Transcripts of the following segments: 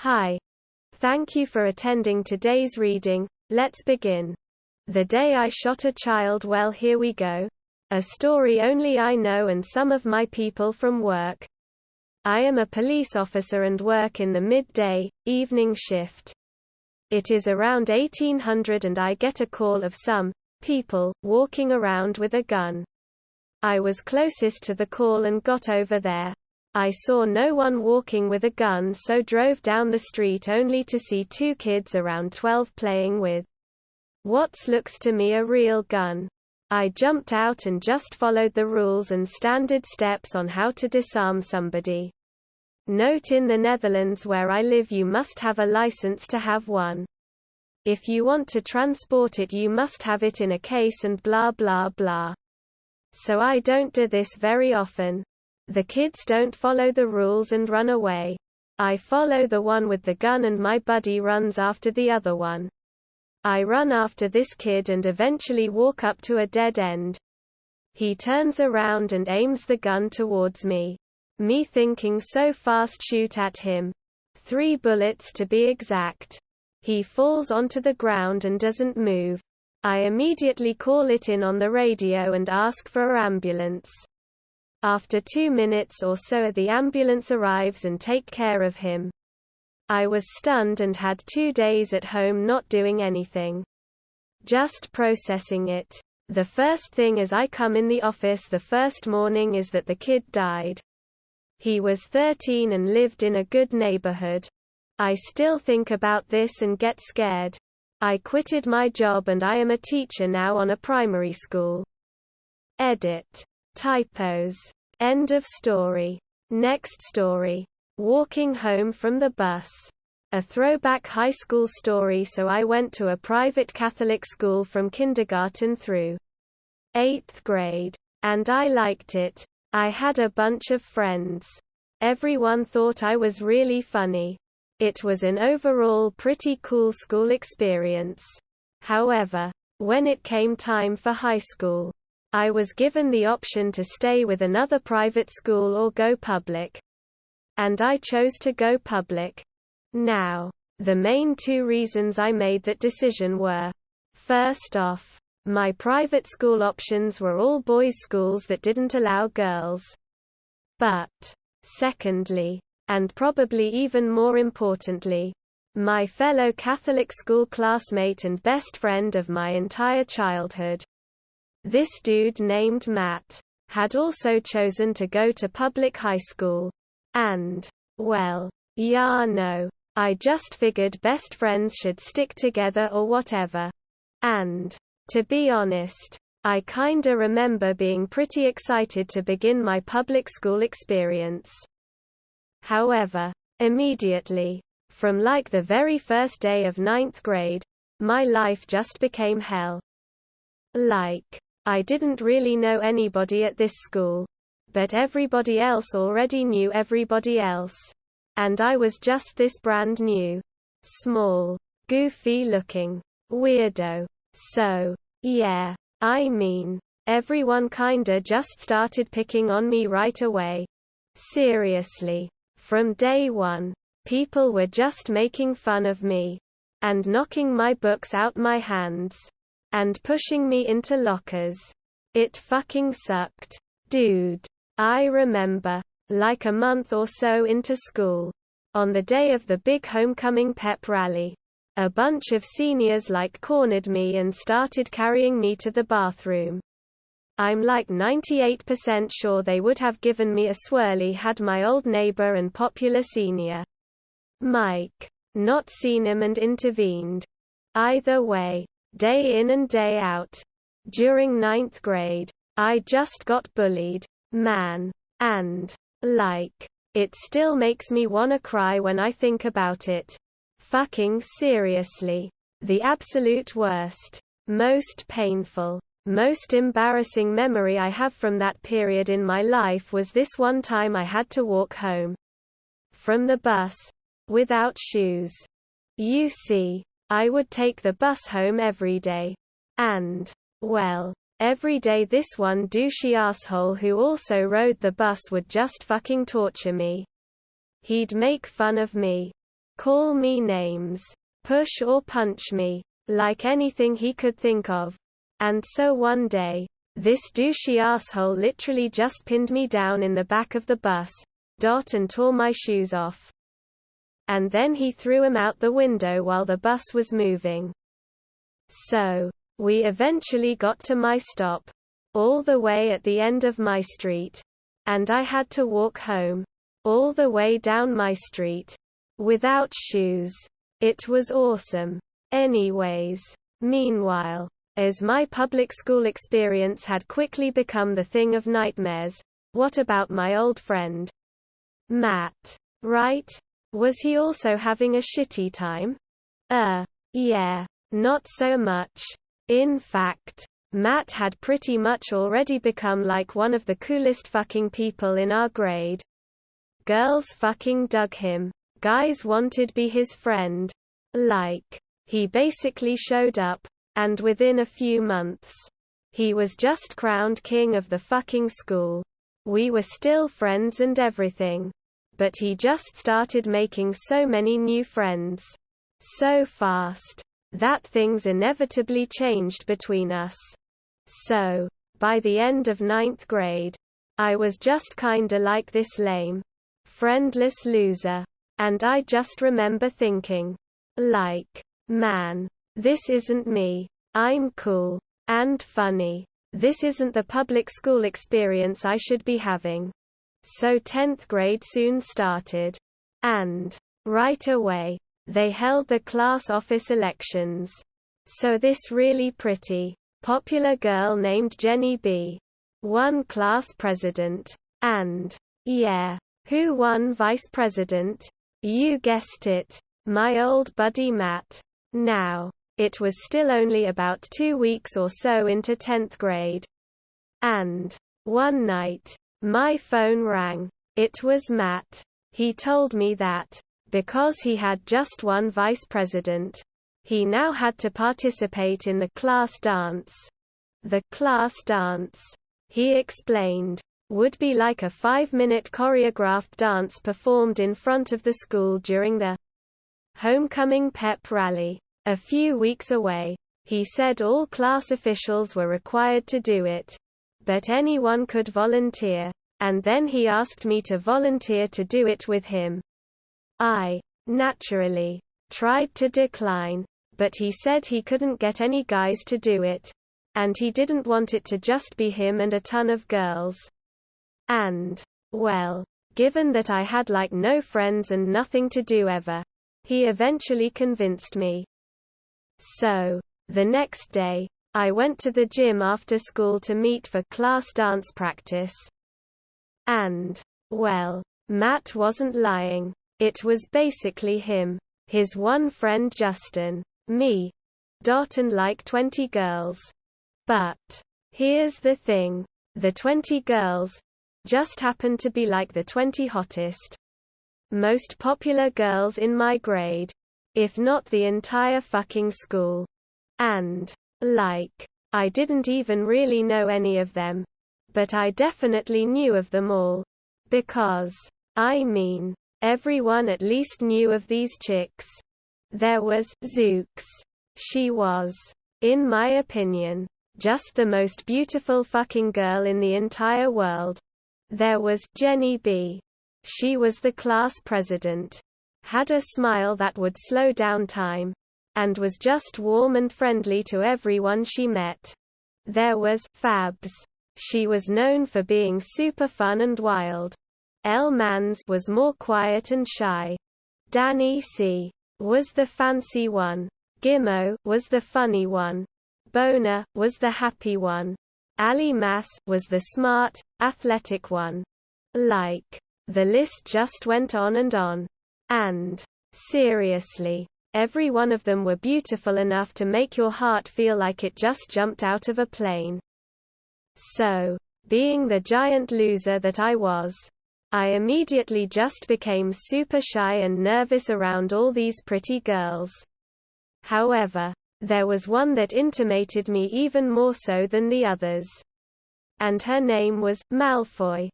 Hi. Thank you for attending today's reading. Let's begin. The Day I Shot a Child. Well, here we go. A story only I know and some of my people from work. I am a police officer and work in the midday, evening shift. It is around 1800 and I get a call of some people walking around with a gun. I was closest to the call and got over there. I saw no one walking with a gun, so drove down the street only to see two kids around 12 playing with what looks to me a real gun. I jumped out and just followed the rules and standard steps on how to disarm somebody. Note: in the Netherlands where I live you must have a license to have one. If you want to transport it you must have it in a case and blah blah blah. So I don't do this very often. The kids don't follow the rules and run away. I follow the one with the gun and my buddy runs after the other one. I run after this kid and eventually walk up to a dead end. He turns around and aims the gun towards me. Me thinking so fast, shoot at him. 3 bullets to be exact. He falls onto the ground and doesn't move. I immediately call it in on the radio and ask for an ambulance. After 2 minutes or so the ambulance arrives and take care of him. I was stunned and had 2 days at home not doing anything. Just processing it. The first thing as I come in the office the first morning is that the kid died. He was 13 and lived in a good neighborhood. I still think about this and get scared. I quitted my job and I am a teacher now on a primary school. Edit. Typos. End of story. Next story. Walking home from the bus. A throwback high school story. So I went to a private Catholic school from kindergarten through 8th grade. And I liked it. I had a bunch of friends. Everyone thought I was really funny. It was an overall pretty cool school experience. However, when it came time for high school, I was given the option to stay with another private school or go public. And I chose to go public. Now, the main 2 reasons I made that decision were: first off, my private school options were all boys' schools that didn't allow girls. But, secondly, and probably even more importantly, my fellow Catholic school classmate and best friend of my entire childhood, this dude named Matt, had also chosen to go to public high school. And, well, yeah, no. I just figured best friends should stick together or whatever. And, to be honest, I kinda remember being pretty excited to begin my public school experience. However, immediately, from like the very first day of 9th grade, my life just became hell. Like, I didn't really know anybody at this school. But everybody else already knew everybody else. And I was just this brand new, small, goofy looking weirdo. So, yeah, I mean, everyone kinda just started picking on me right away. Seriously. From day one, people were just making fun of me. And knocking my books out my hands. And pushing me into lockers. It fucking sucked. Dude. I remember, like a month or so into school, on the day of the big homecoming pep rally, a bunch of seniors like cornered me and started carrying me to the bathroom. I'm like 98% sure they would have given me a swirly had my old neighbor and popular senior, Mike, not seen him and intervened. Either way, day in and day out, during 9th grade, I just got bullied, man. And, like, it still makes me wanna cry when I think about it. Fucking seriously. The absolute worst, most painful, most embarrassing memory I have from that period in my life was this one time I had to walk home from the bus without shoes. You see, I would take the bus home every day. And, well, every day this one douchey asshole who also rode the bus would just fucking torture me. He'd make fun of me. call me names, push or punch me, like anything he could think of. And so one day, this douchey asshole literally just pinned me down in the back of the bus, and tore my shoes off. And then he threw them out the window while the bus was moving. So, we eventually got to my stop, all the way at the end of my street, and I had to walk home, all the way down my street, without shoes. It was awesome. Anyways, meanwhile, as my public school experience had quickly become the thing of nightmares, what about my old friend Matt? Right? Was he also having a shitty time? Yeah, not so much. In fact, Matt had pretty much already become like one of the coolest fucking people in our grade. Girls fucking dug him. Guys wanted be his friend. Like, he basically showed up, and within a few months, he was just crowned king of the fucking school. We were still friends and everything. But he just started making so many new friends. So fast. That things inevitably changed between us. So, by the end of 9th grade, I was just kinda like this lame, friendless loser. And I just remember thinking, like, man, this isn't me. I'm cool. And funny. This isn't the public school experience I should be having. So 10th grade soon started. And, right away, they held the class office elections. So this really pretty, popular girl named Jenny B. won class president. And, yeah, who won vice president? You guessed it, my old buddy Matt. Now, it was still only about 2 weeks or so into 10th grade. And, one night, my phone rang. It was Matt. He told me that, because he had just won vice president, he now had to participate in the class dance. The class dance, he explained, would be like a 5-minute choreographed dance performed in front of the school during the homecoming pep rally. A few weeks away, he said all class officials were required to do it, but anyone could volunteer, and then he asked me to volunteer to do it with him. I, naturally, tried to decline, but he said he couldn't get any guys to do it, and he didn't want it to just be him and a ton of girls. And, well, given that I had like no friends and nothing to do ever, he eventually convinced me. So, the next day, I went to the gym after school to meet for class dance practice. And, well, Matt wasn't lying. It was basically him, his one friend Justin, me, and like 20 girls. But, here's the thing, the 20 girls just happened to be like the 20 hottest, most popular girls in my grade, if not the entire fucking school. And, like, I didn't even really know any of them. But I definitely knew of them all. Because, I mean, everyone at least knew of these chicks. There was Zooks. She was, in my opinion, just the most beautiful fucking girl in the entire world. There was Jenny B. She was the class president. Had a smile that would slow down time. And was just warm and friendly to everyone she met. There was Fabs. She was known for being super fun and wild. Elle Mans was more quiet and shy. Danny C. was the fancy one. Gimmo was the funny one. Bona was the happy one. Ali Mass was the smart, athletic one. Like, the list just went on and on. And, seriously, every one of them were beautiful enough to make your heart feel like it just jumped out of a plane. So, being the giant loser that I was, I immediately just became super shy and nervous around all these pretty girls. However, there was one that intimidated me even more so than the others. And her name was Malfoy.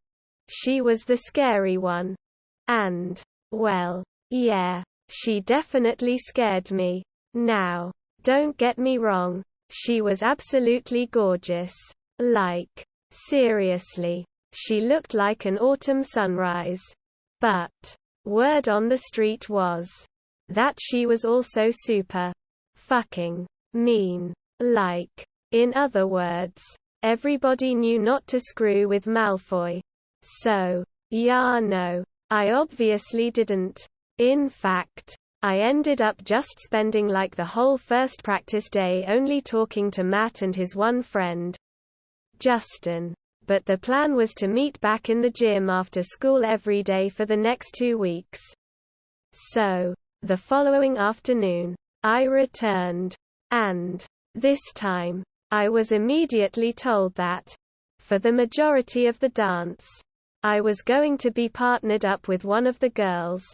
She was the scary one. And, well, yeah, She definitely scared me. Now, don't get me wrong. She was absolutely gorgeous. Like, seriously. She looked like an autumn sunrise. But, word on the street was that she was also super fucking mean. Like, in other words, everybody knew not to screw with Malfoy. So, yeah, no. I obviously didn't. In fact, I ended up just spending like the whole first practice day only talking to Matt and his one friend, Justin. But the plan was to meet back in the gym after school every day for the next 2 weeks. So, the following afternoon, I returned. And, this time, I was immediately told that, for the majority of the dance, I was going to be partnered up with one of the girls.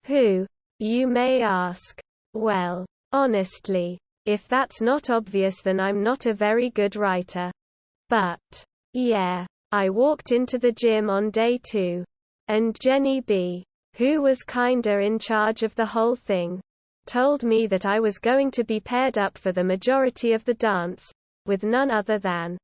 Who? You may ask. Well, honestly, if that's not obvious then I'm not a very good writer. But, yeah, I walked into the gym on day 2. And Jenny B, who was kinda in charge of the whole thing, told me that I was going to be paired up for the majority of the dance, with none other than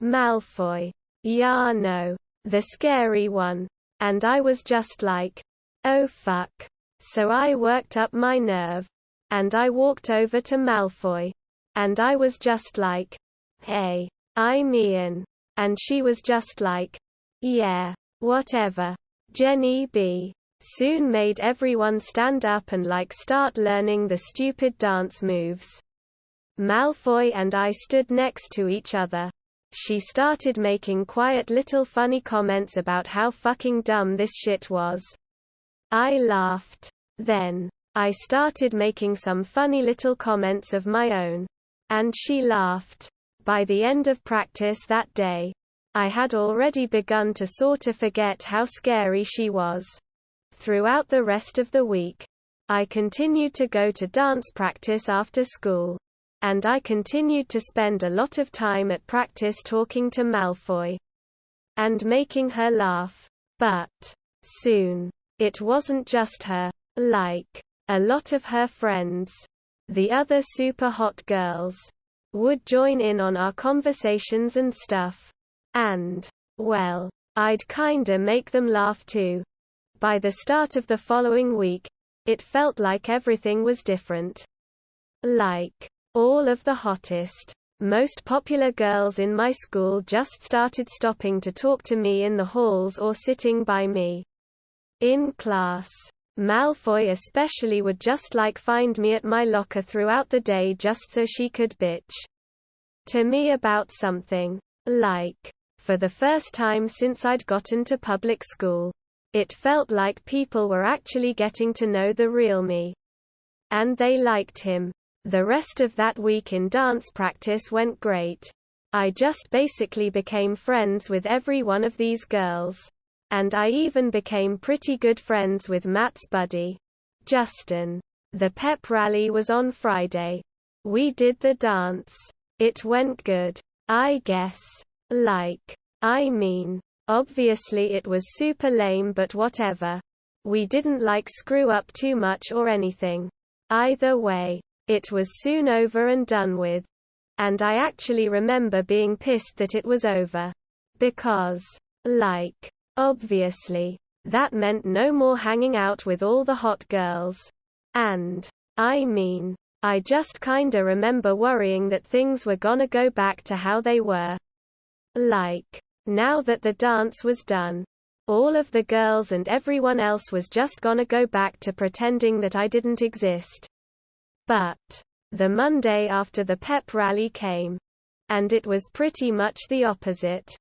Malfoy. Yeah, no. The scary one. And I was just like, oh fuck. So I worked up my nerve. And I walked over to Malfoy. And I was just like, hey, I'm Ian. And she was just like, yeah, whatever. Jenny B soon made everyone stand up and like start learning the stupid dance moves. Malfoy and I stood next to each other. She started making quiet little funny comments about how fucking dumb this shit was. I laughed. Then, I started making some funny little comments of my own. And she laughed. By the end of practice that day, I had already begun to sorta forget how scary she was. Throughout the rest of the week, I continued to go to dance practice after school. And I continued to spend a lot of time at practice talking to Malfoy and making her laugh. But soon, it wasn't just her. Like, a lot of her friends, the other super hot girls, would join in on our conversations and stuff. And, well, I'd kinda make them laugh too. By the start of the following week, it felt like everything was different. Like, all of the hottest, most popular girls in my school just started stopping to talk to me in the halls or sitting by me in class. Malfoy especially would just like find me at my locker throughout the day just so she could bitch to me about something. Like, for the first time since I'd gotten to public school, it felt like people were actually getting to know the real me. And they liked him. The rest of that week in dance practice went great. I just basically became friends with every one of these girls. And I even became pretty good friends with Matt's buddy, Justin. The pep rally was on Friday. We did the dance. It went good, I guess. Like, I mean, obviously it was super lame but whatever. We didn't like screw up too much or anything. Either way, it was soon over and done with. And I actually remember being pissed that it was over. Because, like, obviously, that meant no more hanging out with all the hot girls. And, I mean, I just kinda remember worrying that things were gonna go back to how they were. Like, now that the dance was done, all of the girls and everyone else was just gonna go back to pretending that I didn't exist. But, the Monday after the pep rally came. And it was pretty much the opposite.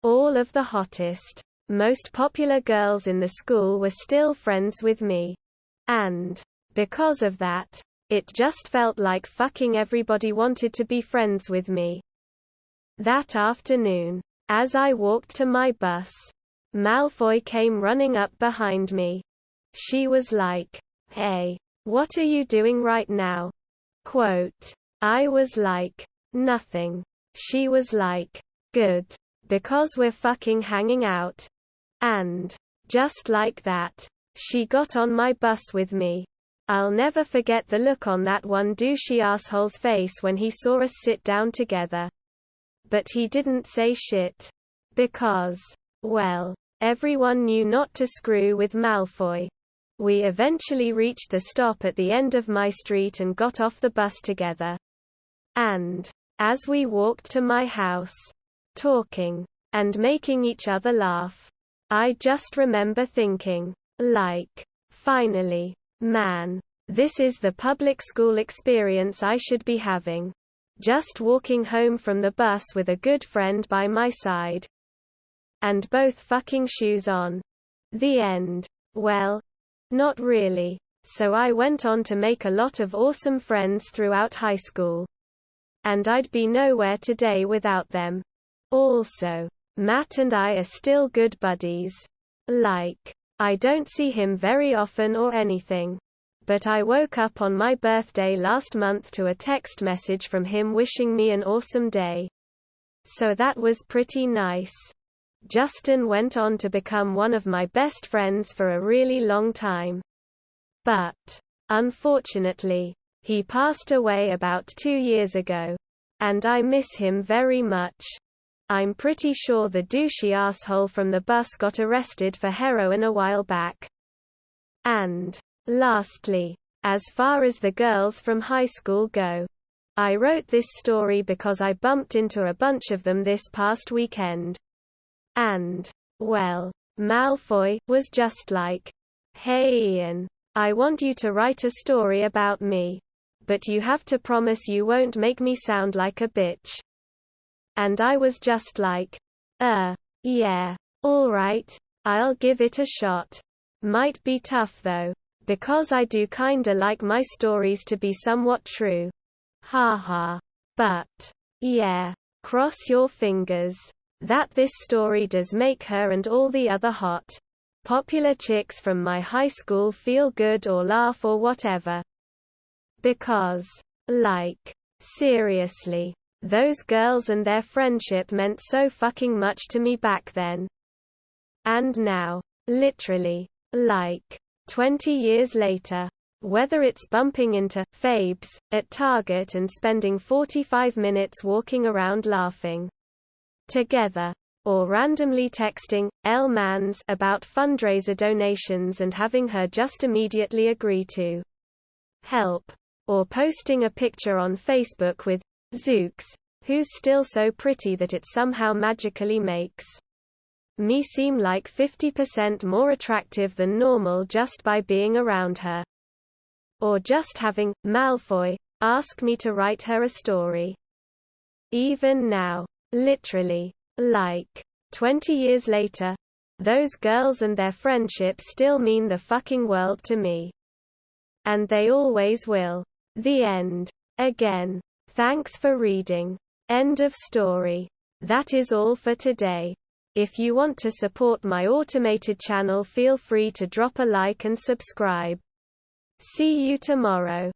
All of the hottest, most popular girls in the school were still friends with me. And, because of that, it just felt like fucking everybody wanted to be friends with me. That afternoon, as I walked to my bus, Malfoy came running up behind me. She was like, hey, what are you doing right now? Quote. I was like, nothing. She was like, good. Because we're fucking hanging out. And, just like that, She got on my bus with me. I'll never forget the look on that one douchey asshole's face when he saw us sit down together. But he didn't say shit. Because, well, everyone knew not to screw with Malfoy. We eventually reached the stop at the end of my street and got off the bus together. And, as we walked to my house, talking, and making each other laugh, I just remember thinking, like, finally, man, this is the public school experience I should be having. Just walking home from the bus with a good friend by my side. And both fucking shoes on. The end. Well, not really. So I went on to make a lot of awesome friends throughout high school. And I'd be nowhere today without them. Also, Matt and I are still good buddies. Like, I don't see him very often or anything. But I woke up on my birthday last month to a text message from him wishing me an awesome day. So that was pretty nice. Justin went on to become one of my best friends for a really long time. But, unfortunately, he passed away about 2 years ago. And I miss him very much. I'm pretty sure the douchey asshole from the bus got arrested for heroin a while back. And, lastly, as far as the girls from high school go, I wrote this story because I bumped into a bunch of them this past weekend. And, well, Malfoy was just like, "Hey Ian, I want you to write a story about me. But you have to promise you won't make me sound like a bitch." And I was just like, yeah, alright, I'll give it a shot. Might be tough though, because I do kinda like my stories to be somewhat true. Haha. But, yeah, cross your fingers that this story does make her and all the other hot, popular chicks from my high school feel good or laugh or whatever. Because, like, seriously, those girls and their friendship meant so fucking much to me back then. And now, literally, like, 20 years later, whether it's bumping into Fabes at Target and spending 45 minutes walking around laughing together, or randomly texting Elle Mans about fundraiser donations and having her just immediately agree to help, or posting a picture on Facebook with Zooks, who's still so pretty that it somehow magically makes me seem like 50% more attractive than normal just by being around her. Or just having Malfoy ask me to write her a story. Even now, literally, like, 20 years later, those girls and their friendship still mean the fucking world to me. And they always will. The end. Again. Thanks for reading. End of story. That is all for today. If you want to support my automated channel, feel free to drop a like and subscribe. See you tomorrow.